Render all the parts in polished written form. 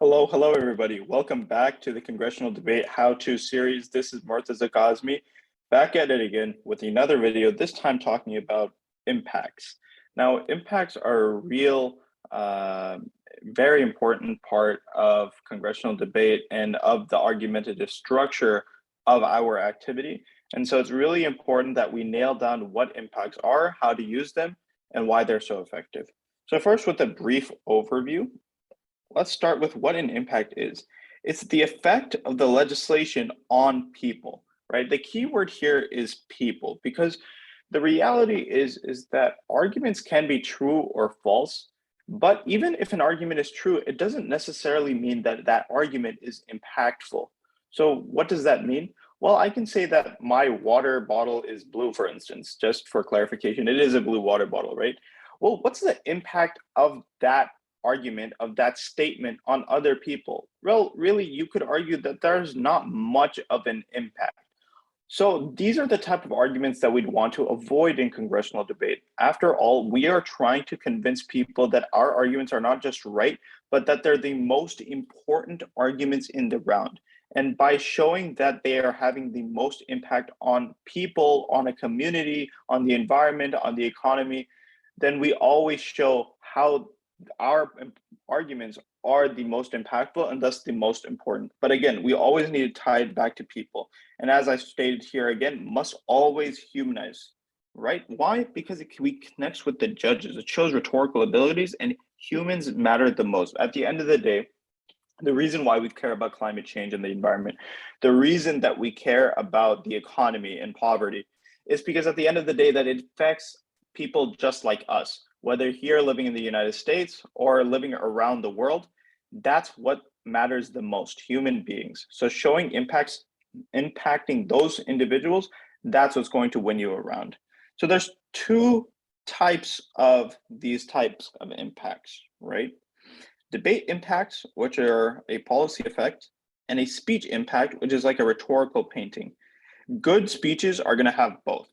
Hello, everybody. Welcome back to the Congressional Debate How-To series. This is Murtaza Kazmi, back at it again with another video, this time talking about impacts. Now, impacts are a real, very important part of congressional debate and of the argumentative structure of our activity. And so it's really important that we nail down what impacts are, how to use them, and why they're so effective. So first, with a brief overview, let's start with what an impact is. It's the effect of the legislation on people, right? The key word here is people, because the reality is that arguments can be true or false, but even if an argument is true, it doesn't necessarily mean that that argument is impactful. So what does that mean? Well, I can say that my water bottle is blue, for instance, just for clarification. It is a blue water bottle, right? Well, what's the impact of that argument, of that statement on other people? Well, really, you could argue that there's not much of an impact. So these are the type of arguments that we'd want to avoid in congressional debate. After all, we are trying to convince people that our arguments are not just right, but that they're the most important arguments in the round. And by showing that they are having the most impact on people, on a community, on the environment, on the economy, then we always show how our arguments are the most impactful and thus the most important. But again, we always need to tie it back to people. And as I stated here again, must always humanize, right? Why? Because we connects with the judges. It shows rhetorical abilities, and humans matter the most. At the end of the day, the reason why we care about climate change and the environment, the reason that we care about the economy and poverty is because at the end of the day, that it affects people just like us, whether here living in the United States or living around the world. That's what matters the most, human beings. So showing impacting those individuals, that's what's going to win you around. So there's two types of these types of impacts, right? Debate impacts, which are a policy effect, and a speech impact, which is like a rhetorical painting. Good speeches are going to have both.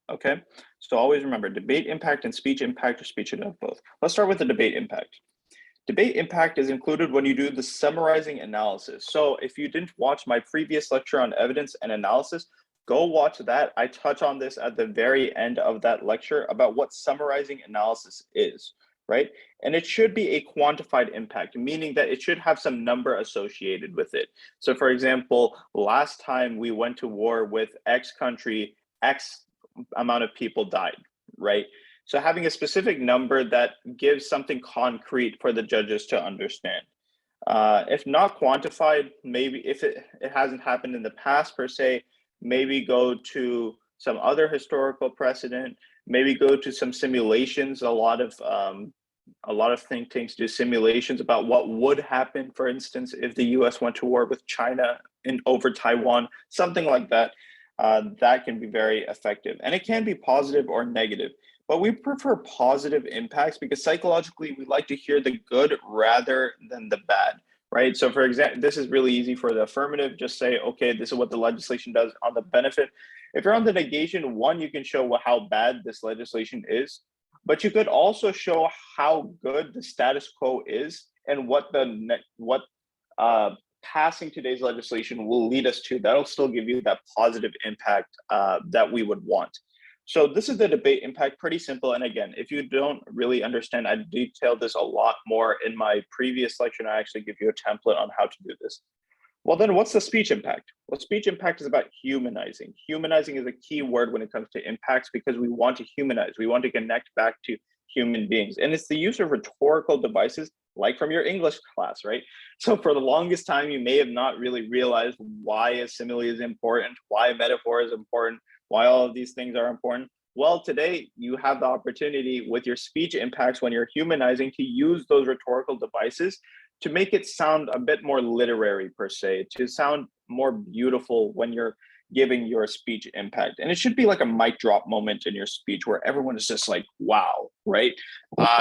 Okay, so always remember, debate impact and speech impact, or speech should have both. Let's start with the debate impact. Debate impact is included when you do the summarizing analysis. So if you didn't watch my previous lecture on evidence and analysis, go watch that. I touch on this at the very end of that lecture about what summarizing analysis is, right? And it should be a quantified impact, meaning that it should have some number associated with it. So for example, last time we went to war with X country, X amount of people died, right? So having a specific number that gives something concrete for the judges to understand. If not quantified, maybe if it hasn't happened in the past per se, maybe go to some other historical precedent, maybe go to some simulations. A lot of think tanks do simulations about what would happen, for instance, if the US went to war with China over Taiwan, something like that. That can be very effective. And it can be positive or negative, but we prefer positive impacts because psychologically we like to hear the good rather than the bad, right? So for example, this is really easy for the affirmative. Just say, okay, this is what the legislation does on the benefit. If you're on the negation, one, you can show how bad this legislation is, but you could also show how good the status quo is and what passing today's legislation will lead us to. That'll still give you that positive impact that we would want. So this is the debate impact, pretty simple. And again, if you don't really understand, I detailed this a lot more in my previous lecture, and I actually give you a template on how to do this. Well, then what's the speech impact? Well, speech impact is about humanizing. Humanizing is a key word when it comes to impacts because we want to humanize. We want to connect back to human beings. And it's the use of rhetorical devices like from your English class, right? So for the longest time, you may have not really realized why a simile is important, why a metaphor is important, why all of these things are important. Well, today you have the opportunity with your speech impacts when you're humanizing to use those rhetorical devices to make it sound a bit more literary per se, to sound more beautiful when you're giving your speech impact. And it should be like a mic drop moment in your speech where everyone is just like, wow, right?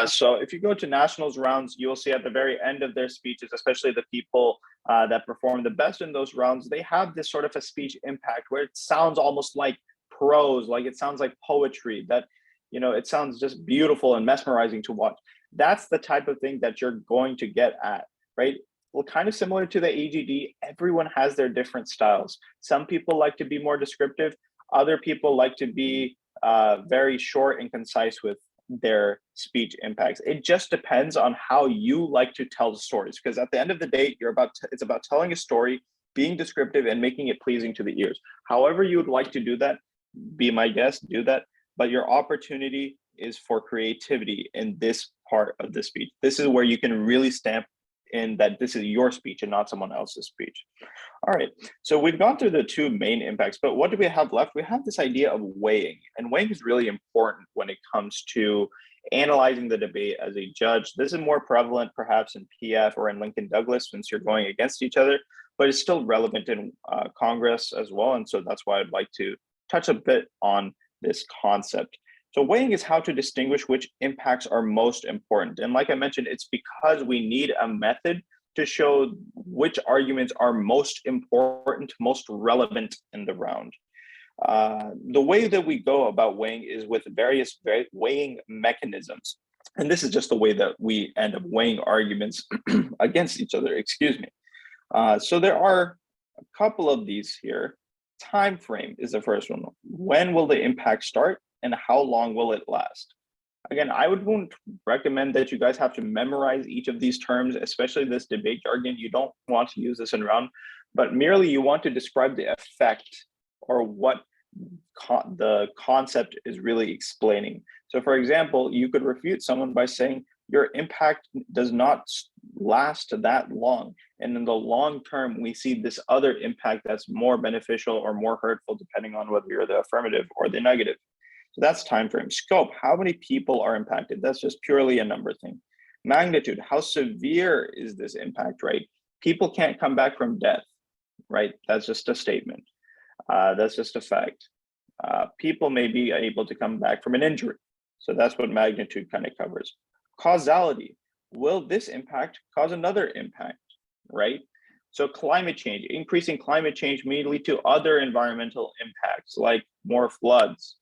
So if you go to nationals rounds, you'll see at the very end of their speeches, especially the people that perform the best in those rounds, they have this sort of a speech impact where it sounds almost like prose, like it sounds like poetry, that, you know, it sounds just beautiful and mesmerizing to watch. That's the type of thing that you're going to get at, right? Well, kind of similar to the AGD, everyone has their different styles. Some people like to be more descriptive. Other people like to be very short and concise with their speech impacts. It just depends on how you like to tell the stories. Because at the end of the day, it's about telling a story, being descriptive, and making it pleasing to the ears. However you would like to do that, be my guest, do that. But your opportunity is for creativity in this part of the speech. This is where you can really stamp in that this is your speech and not someone else's speech. All right, so we've gone through the two main impacts, but what do we have left? We have this idea of weighing, and weighing is really important when it comes to analyzing the debate as a judge. This is more prevalent perhaps in PF or in Lincoln Douglas since you're going against each other, but it's still relevant in Congress as well. And so that's why I'd like to touch a bit on this concept. So weighing is how to distinguish which impacts are most important. And like I mentioned, it's because we need a method to show which arguments are most important, most relevant in the round. The way that we go about weighing is with various weighing mechanisms. And this is just the way that we end up weighing arguments against each other, excuse me. So there are a couple of these here. Time frame is the first one. When will the impact start and how long will it last? Again, I wouldn't recommend that you guys have to memorize each of these terms, especially this debate jargon. You don't want to use this in round, but merely you want to describe the effect or what the concept is really explaining. So for example, you could refute someone by saying your impact does not last that long. And in the long term, we see this other impact that's more beneficial or more hurtful, depending on whether you're the affirmative or the negative. So that's time frame. Scope, how many people are impacted? That's just purely a number thing. Magnitude, how severe is this impact, right? People can't come back from death, right? That's just a statement. That's just a fact. People may be able to come back from an injury. So that's what magnitude kind of covers. Causality, will this impact cause another impact, right? So climate change, increasing climate change may lead to other environmental impacts like more floods,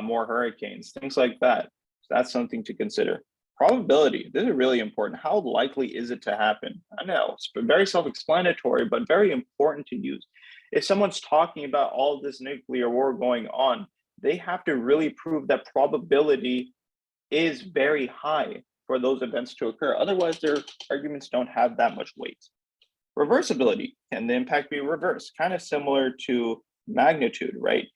more hurricanes, things like that. So that's something to consider. Probability, this is really important. How likely is it to happen? I know it's very self-explanatory, but very important to use. If someone's talking about all this nuclear war going on, they have to really prove that probability is very high for those events to occur. Otherwise, their arguments don't have that much weight. Reversibility, can the impact be reversed? Kind of similar to magnitude, right?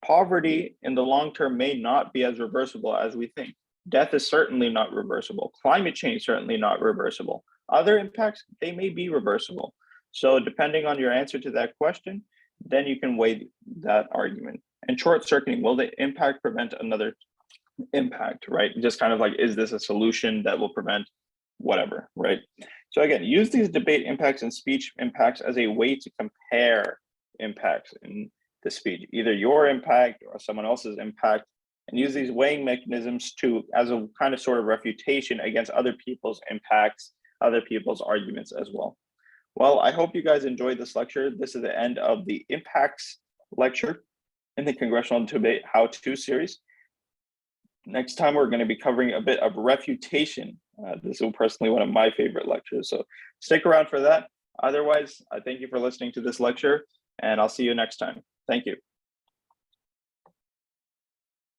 Poverty in the long term may not be as reversible as we think. Death is certainly not reversible. Climate change, certainly not reversible. Other impacts, they may be reversible. So depending on your answer to that question, then you can weigh that argument. And short circuiting, will the impact prevent another impact, right? Just kind of like, is this a solution that will prevent whatever, right? So again, use these debate impacts and speech impacts as a way to compare impacts in the speech, either your impact or someone else's impact, and use these weighing mechanisms to as a kind of sort of refutation against other people's impacts, other people's arguments as well. Well, I hope you guys enjoyed this lecture. This is the end of the impacts lecture in the Congressional Debate How-To series. Next time, we're going to be covering a bit of refutation. This is personally one of my favorite lectures, so stick around for that. Otherwise, I thank you for listening to this lecture, and I'll see you next time. Thank you.